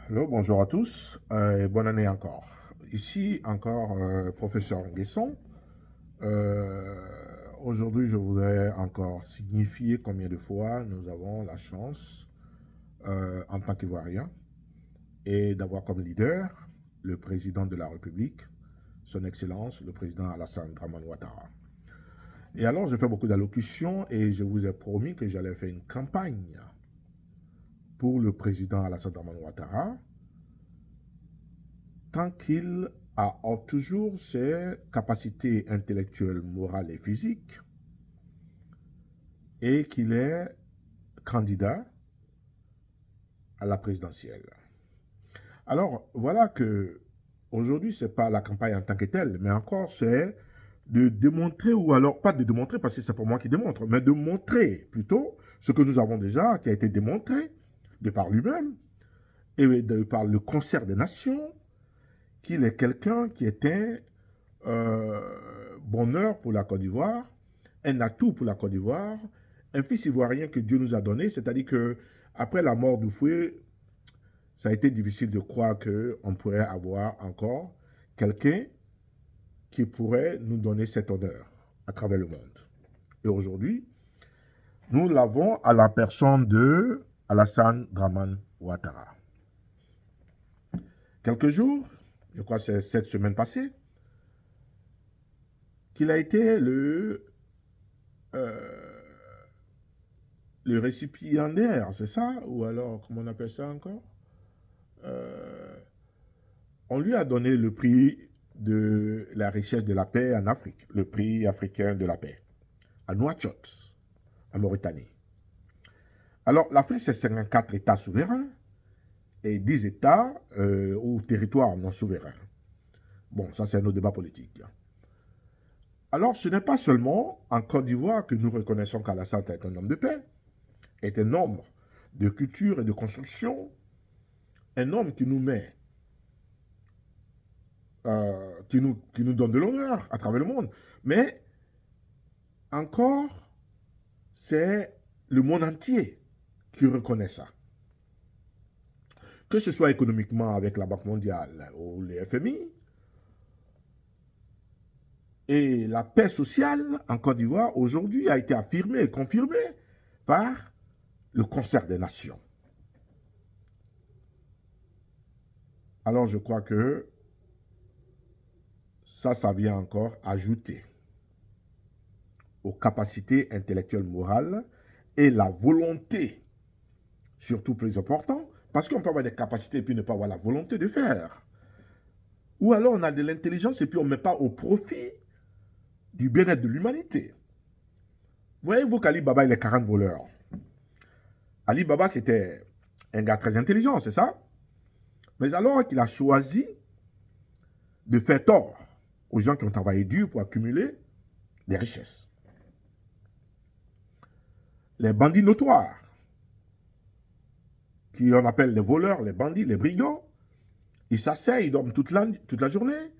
Hello, bonjour à tous et bonne année encore. Ici encore professeur Nguesson. Euh, Aujourd'hui, je voudrais encore signifier combien de fois nous avons la chance en tant qu'Ivoiriens et d'avoir comme leader le président de la République, son Excellence, le président Alassane Draman Ouattara. Et alors, je fais beaucoup d'allocutions et je vous ai promis que j'allais faire une campagne pour le président Alassane Draman Ouattara tant qu'il a toujours ses capacités intellectuelles, morales et physiques et qu'il est candidat à la présidentielle. Alors, voilà que aujourd'hui, ce n'est pas la campagne en tant que telle, mais encore c'est de démontrer, ou alors pas de démontrer parce que c'est pas moi qui démontre, mais de montrer plutôt ce que nous avons déjà, qui a été démontré de par lui-même et de par le concert des nations, qu'il est quelqu'un qui était bonheur pour la Côte d'Ivoire, un atout pour la Côte d'Ivoire, un fils ivoirien que Dieu nous a donné, c'est-à-dire que après la mort d'Oufoué, ça a été difficile de croire qu'on pourrait avoir encore quelqu'un qui pourrait nous donner cet honneur à travers le monde. Et aujourd'hui, nous l'avons à la personne de Alassane Draman Ouattara. Quelques jours, je crois que c'est cette semaine passée, qu'il a été le récipiendaire, c'est ça? Ou alors, comment on appelle ça encore? Euh, on lui a donné le prix de la richesse de la paix en Afrique, le prix africain de la paix, à Nouakchott, en Mauritanie. Alors, l'Afrique, c'est 54 États souverains et 10 États ou territoires non souverains. Bon, ça, c'est un autre débat politique. Alors, ce n'est pas seulement en Côte d'Ivoire que nous reconnaissons qu'Alassane est un homme de paix, est un homme de culture et de construction, un homme qui nous met, qui nous donne de l'honneur à travers le monde. Mais encore, c'est le monde entier qui reconnaît ça. Que ce soit économiquement avec la Banque mondiale ou les FMI, et la paix sociale en Côte d'Ivoire aujourd'hui a été affirmée et confirmée par le concert des nations. Alors je crois que ça vient encore ajouter aux capacités intellectuelles morales et la volonté, surtout plus important, parce qu'on peut avoir des capacités et puis ne pas avoir la volonté de faire. Ou alors on a de l'intelligence et puis on ne met pas au profit du bien-être de l'humanité. Voyez-vous qu'Ali Baba, il est 40 voleurs. Ali Baba, c'était un gars très intelligent, c'est ça? Mais alors qu'il a choisi de faire tort aux gens qui ont travaillé dur pour accumuler des richesses. Les bandits notoires, qui on appelle les voleurs, les bandits, les brigands, ils s'asseyent, ils dorment toute la journée,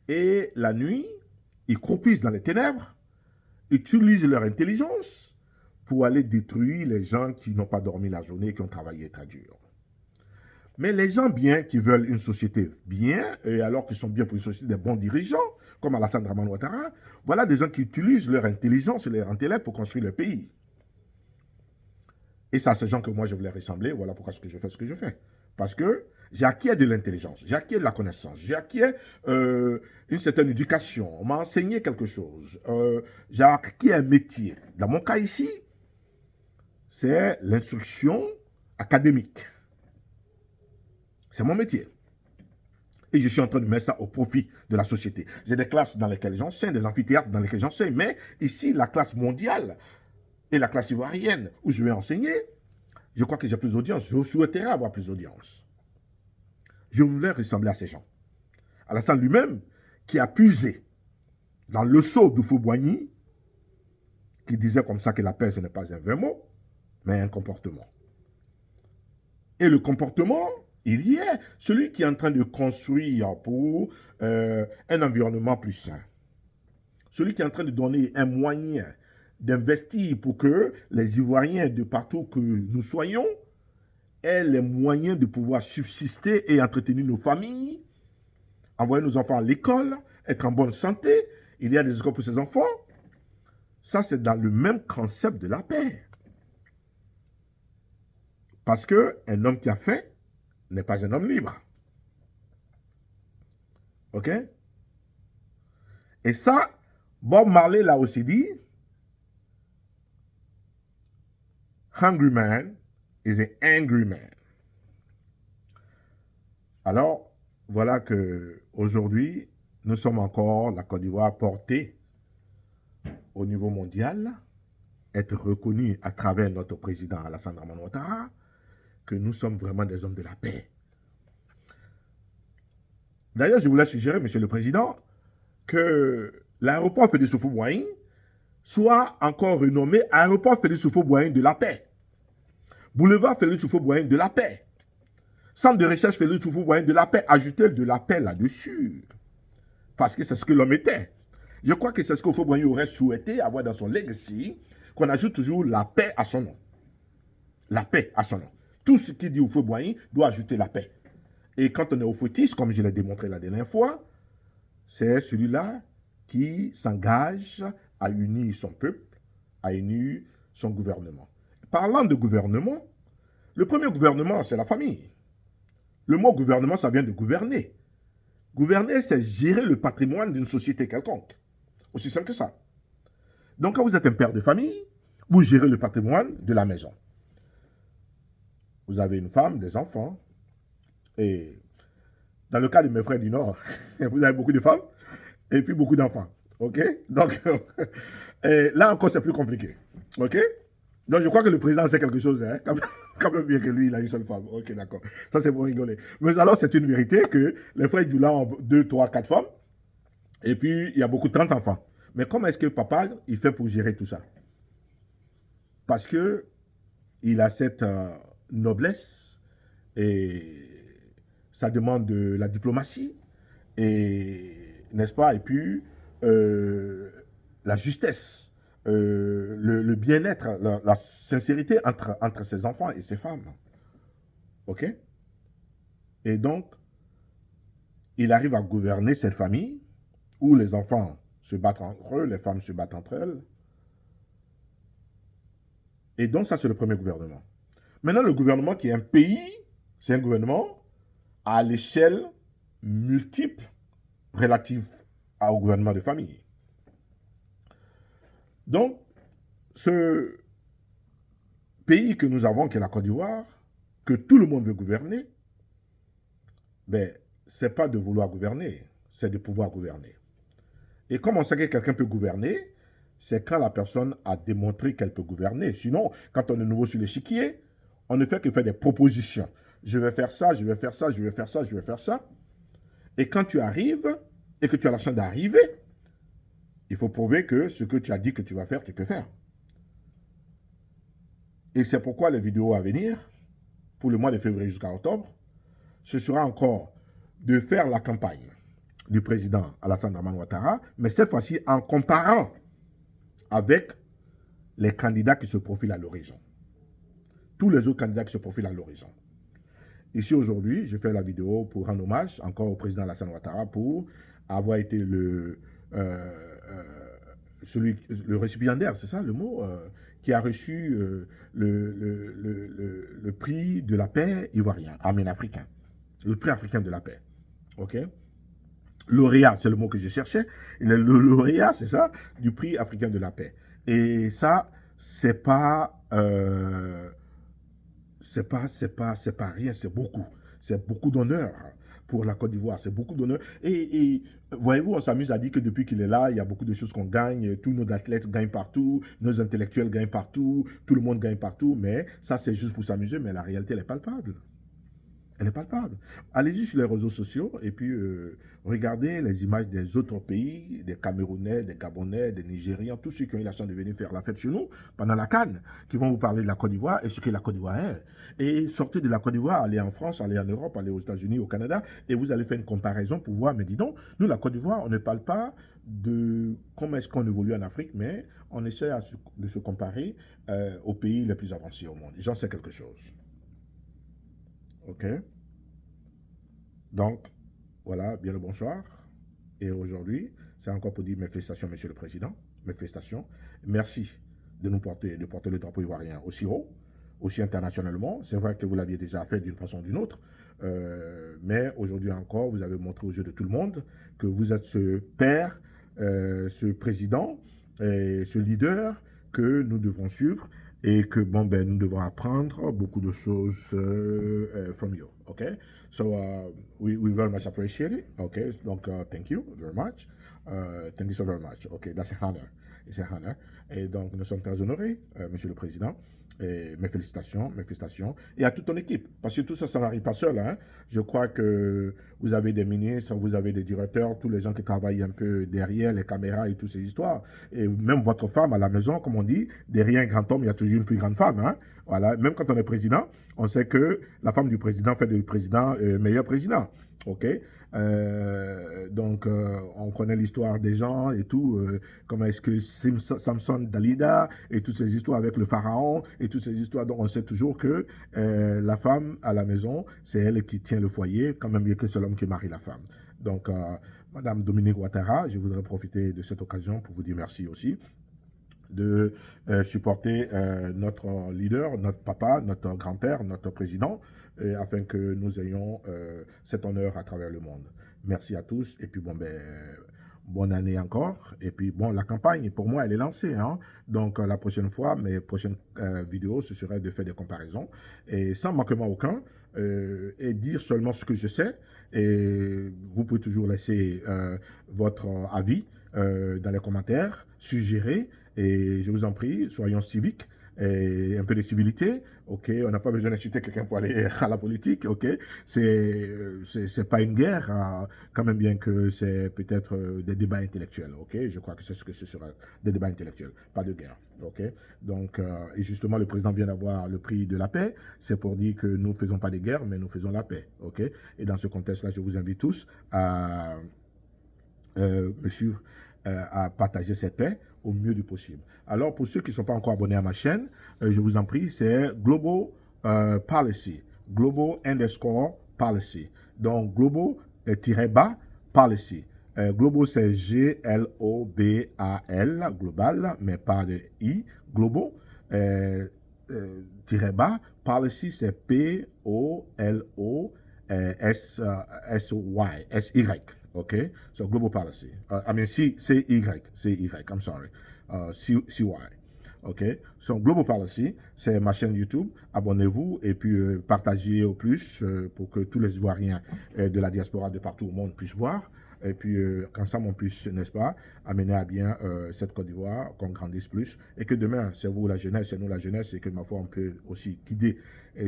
et la nuit, ils croupissent dans les ténèbres, ils utilisent leur intelligence pour aller détruire les gens qui n'ont pas dormi la journée et qui ont travaillé très dur. Mais les gens bien, qui veulent une société bien, et alors qu'ils sont bien pour une société des bons dirigeants, comme Alassane Draman Ouattara, voilà des gens qui utilisent leur intelligence et leur intellect pour construire le pays. Et ça, c'est gens que moi, je voulais ressembler. Voilà pourquoi je fais ce que je fais. Parce que j'ai acquis de l'intelligence, j'ai acquis de la connaissance, j'ai acquis une certaine éducation. On m'a enseigné quelque chose. J'ai acquis un métier. Dans mon cas ici, c'est l'instruction académique. C'est mon métier. Et je suis en train de mettre ça au profit de la société. J'ai des classes dans lesquelles j'enseigne, des amphithéâtres dans lesquels j'enseigne. Mais ici, la classe mondiale et la classe ivoirienne où je vais enseigner, je crois que j'ai plus d'audience. Je souhaiterais avoir plus d'audience. Je voulais ressembler à ces gens. Alassane lui-même, qui a puisé dans le sceau d'Oufou-Boigny, qui disait comme ça que la paix, ce n'est pas un vain mot, mais un comportement. Et le comportement, il y est. Celui qui est en train de construire pour un environnement plus sain. Celui qui est en train de donner un moyen d'investir pour que les Ivoiriens de partout que nous soyons ait les moyens de pouvoir subsister et entretenir nos familles, envoyer nos enfants à l'école, être en bonne santé. Il y a des écoles pour ses enfants. Ça, c'est dans le même concept de la paix. Parce qu'un homme qui a faim n'est pas un homme libre. OK? Et ça, Bob Marley l'a aussi dit, Hungry man is an angry man. Alors, voilà que aujourd'hui, nous sommes encore, la Côte d'Ivoire, portée au niveau mondial, être reconnue à travers notre président Alassane Dramane Ouattara, que nous sommes vraiment des hommes de la paix. D'ailleurs, je voulais suggérer, Monsieur le Président, que l'aéroport Félix Houphouët-Boigny soit encore renommé aéroport Félix Houphouët-Boigny de la paix. Boulevard Félix Houphouët-Boigny de la paix. Centre de recherche Félix Houphouët-Boigny de la paix. Ajoutez de la paix là-dessus. Parce que c'est ce que l'homme était. Je crois que c'est ce que Houphouët-Boigny aurait souhaité avoir dans son legacy, qu'on ajoute toujours la paix à son nom. La paix à son nom. Tout ce qui dit Houphouët-Boigny doit ajouter la paix. Et quand on est au footiste, comme je l'ai démontré la dernière fois, c'est celui-là qui s'engage à unir son peuple, à unir son gouvernement. Parlant de gouvernement, le premier gouvernement, c'est la famille. Le mot gouvernement, ça vient de gouverner. Gouverner, c'est gérer le patrimoine d'une société quelconque. Aussi simple que ça. Donc, quand vous êtes un père de famille, vous gérez le patrimoine de la maison. Vous avez une femme, des enfants. Et dans le cas de mes frères du Nord, vous avez beaucoup de femmes et puis beaucoup d'enfants. OK? Donc, là encore, c'est plus compliqué. OK? Donc, je crois que le président sait quelque chose, hein? Quand même bien que lui, il a une seule femme. OK, d'accord. Ça, c'est pour rigoler. Mais alors, c'est une vérité que les frères Djoula ont 2, 3, 4 femmes. Et puis, il y a beaucoup de 30 enfants. Mais comment est-ce que papa, il fait pour gérer tout ça? Parce que il a cette noblesse et ça demande de la diplomatie et, n'est-ce pas, et puis la justesse, le bien-être, la sincérité entre ses enfants et ses femmes. OK? Et donc, il arrive à gouverner cette famille où les enfants se battent entre eux, les femmes se battent entre elles. Et donc, ça, c'est le premier gouvernement. Maintenant, le gouvernement qui est un pays, c'est un gouvernement à l'échelle multiple relative au gouvernement de famille. Donc, ce pays que nous avons, qui est la Côte d'Ivoire, que tout le monde veut gouverner, ben, ce n'est pas de vouloir gouverner, c'est de pouvoir gouverner. Et comme on sait que quelqu'un peut gouverner, c'est quand la personne a démontré qu'elle peut gouverner. Sinon, quand on est nouveau sur l'échiquier, on ne fait que faire des propositions. Je vais faire ça, je vais faire ça, je vais faire ça, je vais faire ça. Et quand tu arrives et que tu as la chance d'arriver, il faut prouver que ce que tu as dit que tu vas faire, tu peux faire. Et c'est pourquoi les vidéos à venir, pour le mois de février jusqu'à octobre, ce sera encore de faire la campagne du président Alassane Dramane Ouattara, mais cette fois-ci en comparant avec les candidats qui se profilent à l'horizon. Tous les autres candidats qui se profilent à l'horizon. Ici, aujourd'hui, je fais la vidéo pour rendre hommage encore au président Alassane Ouattara pour avoir été le récipiendaire, c'est ça le mot, qui a reçu le prix de la paix ivoirien, africain. Le prix africain de la paix. OK? Lauréat, c'est le mot que je cherchais. Le lauréat, c'est ça, du prix africain de la paix. Et ça, c'est pas rien, c'est beaucoup. C'est beaucoup d'honneur pour la Côte d'Ivoire, c'est beaucoup d'honneur. Et voyez-vous, on s'amuse à dire que depuis qu'il est là, il y a beaucoup de choses qu'on gagne, tous nos athlètes gagnent partout, nos intellectuels gagnent partout, tout le monde gagne partout, mais ça c'est juste pour s'amuser, mais la réalité elle est palpable. Elle est palpable. Allez-y sur les réseaux sociaux et puis regardez les images des autres pays, des Camerounais, des Gabonais, des Nigérians, tous ceux qui ont eu la chance de venir faire la fête chez nous pendant la CAN, qui vont vous parler de la Côte d'Ivoire et ce que la Côte d'Ivoire est. Et sortez de la Côte d'Ivoire, allez en France, allez en Europe, allez aux États-Unis, au Canada, et vous allez faire une comparaison pour voir, mais dis donc, nous, la Côte d'Ivoire, on ne parle pas de comment est-ce qu'on évolue en Afrique, mais on essaie de se comparer aux pays les plus avancés au monde. J'en sais quelque chose. OK? Donc, voilà, bien le bonsoir. Et aujourd'hui, c'est encore pour dire mes félicitations, Monsieur le Président. Mes félicitations. Merci de porter le drapeau ivoirien aussi haut, aussi internationalement. C'est vrai que vous l'aviez déjà fait d'une façon ou d'une autre. Mais aujourd'hui encore, vous avez montré aux yeux de tout le monde que vous êtes ce père, ce président, ce leader que nous devons suivre et que nous devons apprendre beaucoup de choses from you. Okay, so we very much appreciate it. Okay, donc thank you very much. Thank you so very much. Okay, that's an honor. It's an honor. Et donc nous sommes très honorés, Monsieur le Président. Et mes félicitations. Et à toute ton équipe, parce que tout ça, ça n'arrive pas seul. Hein. Je crois que vous avez des ministres, vous avez des directeurs, tous les gens qui travaillent un peu derrière les caméras et toutes ces histoires. Et même votre femme à la maison, comme on dit, derrière un grand homme, il y a toujours une plus grande femme. Hein. Voilà. Même quand on est président, on sait que la femme du président fait du président meilleur président. OK? Donc, on connaît l'histoire des gens et tout. Comment est-ce que Samson, Dalida et toutes ces histoires avec le pharaon et toutes ces histoires dont on sait toujours que la femme à la maison, c'est elle qui tient le foyer, quand même mieux que c'est l'homme qui marie la femme. Donc, Madame Dominique Ouattara, je voudrais profiter de cette occasion pour vous dire merci aussi de supporter notre leader, notre papa, notre grand-père, notre président, afin que nous ayons cet honneur à travers le monde. Merci à tous, et puis bonne année encore. Et puis la campagne, pour moi, elle est lancée. Hein? Donc la prochaine fois, mes prochaines vidéos, ce serait de faire des comparaisons, et sans manquement aucun, et dire seulement ce que je sais. Et vous pouvez toujours laisser votre avis dans les commentaires, suggérer. Et je vous en prie, soyons civiques et un peu de civilité. OK, on n'a pas besoin d'insulter quelqu'un pour aller à la politique. OK, c'est pas une guerre, quand même bien que c'est peut-être des débats intellectuels. OK, je crois que c'est ce que ce sera, des débats intellectuels, pas de guerre. OK, donc et justement le président vient d'avoir le prix de la paix. C'est pour dire que nous ne faisons pas de guerre, mais nous faisons la paix. OK, et dans ce contexte-là, je vous invite tous à me suivre, à partager cette paix au mieux du possible. Alors, pour ceux qui ne sont pas encore abonnés à ma chaîne, je vous en prie, c'est Global Policy, Global _ Policy. Donc, Global Policy. Global, c'est Global, global, mais pas de I, Global. Bas, Policy, c'est POLOSY, SY. Okay, so global policy. I mean, CY. I'm sorry. CY. OK, so global policy, c'est ma chaîne YouTube. Abonnez-vous et puis partagez au plus pour que tous les Ivoiriens de la diaspora de partout au monde puissent voir. Et puis, qu'ensemble, on puisse, n'est-ce pas, amener à bien cette Côte d'Ivoire, qu'on grandisse plus. Et que demain, c'est vous la jeunesse, c'est nous la jeunesse, et que, ma foi, on peut aussi guider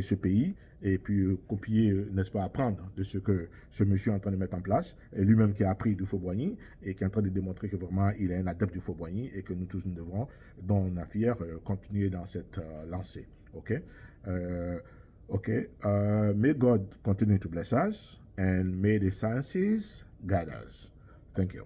ce pays et puis copier, n'est-ce pas, apprendre de ce que ce monsieur est en train de mettre en place, et lui-même qui a appris du Faux-Boigny et qui est en train de démontrer que vraiment il est un adepte du Faux-Boigny et que nous tous nous devrons, dont on a fier, continuer dans cette lancée. OK? May God continue to bless us and may the sciences guide us. Thank you.